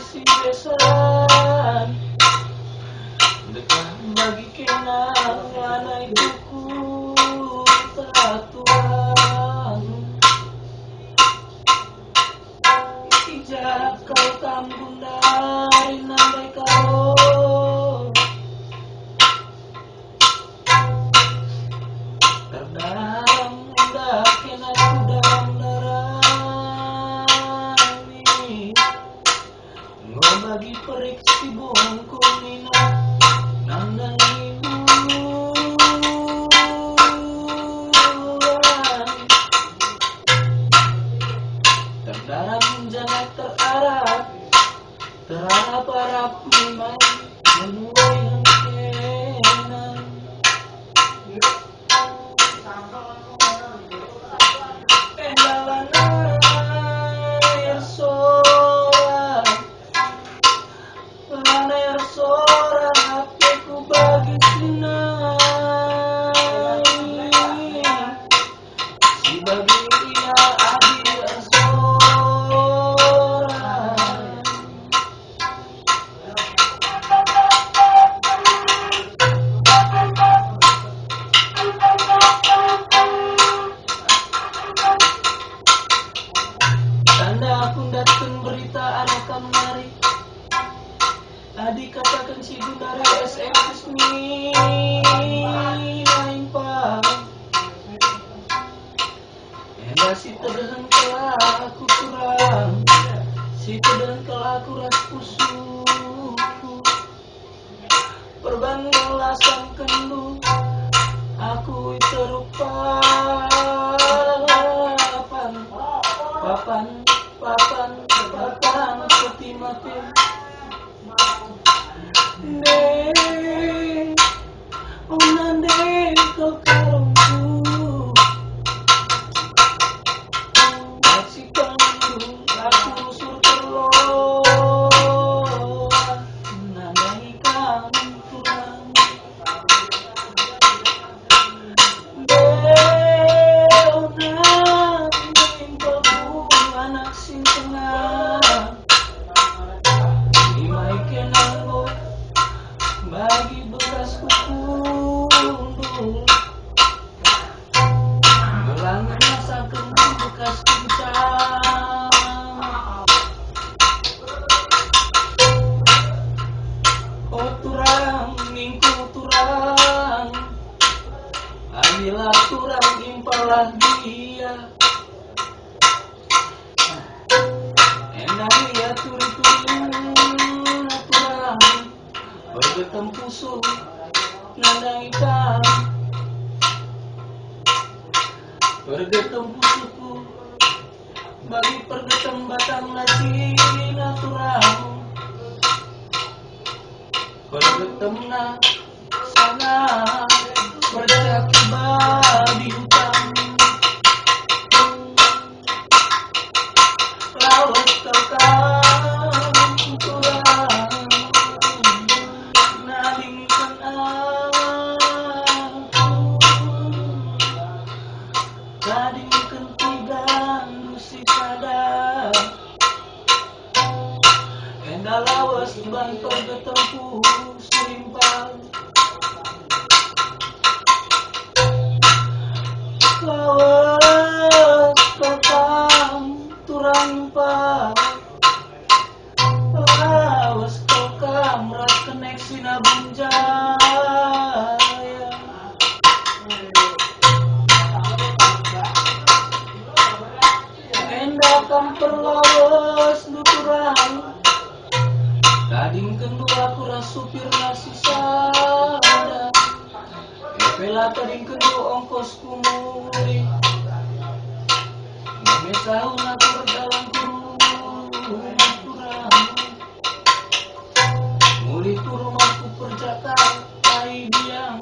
si besan dekat bagi kenang anai buku teraturan ijak kau kambun dari nandai kau terdalam hendak kena dalam darani ngau bagi periksi bongku nina nandang ibu terdalam jangan terarap-arap memang menuai hangkenan pendalan air sorak air sorak hatiku bagi sinai si bagi ia adir sorak tanda aku datang berita ada kamari adik katakan si dari SMS ni lain pa enggak si terden kelah aku kurang si terden kelah aku ras pusuku perbandinglah sang kendu aku terupa papan peti mati ne onande kau karungku masih kandung aku sur terloh nandai kamu kurang anak sing tengah limai kenanggo bagi beras kukundul gelangan masa kembang bekas kencang oh turang minggu turang ambillah turang impalah dia enang ya turi-turi turang bergetem pusuh nandang ikan bergetem pusuhku bagi pergetem batang lagi naturang bergetem na sana berjakiba di hutan laut terkam turang nalingkan aku gadingkan tigang si sadar endah lawas ban pergetempu surimpang lawas kokam turang pa lawas kokam ras koneksi nabunjaya endah kamperlawas nuturang gading kedua aku ras supir nasi sada epela gading kedua ongkos kumuri ngemesahun aku dalam kurang muli ku rumahku perjakan tai diam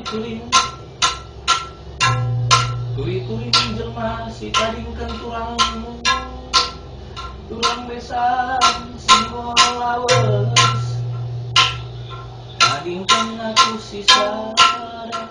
turing turi-turi menjelma si tadingkeun turangmu turang besang simbol lawas tadingkeun aku si sada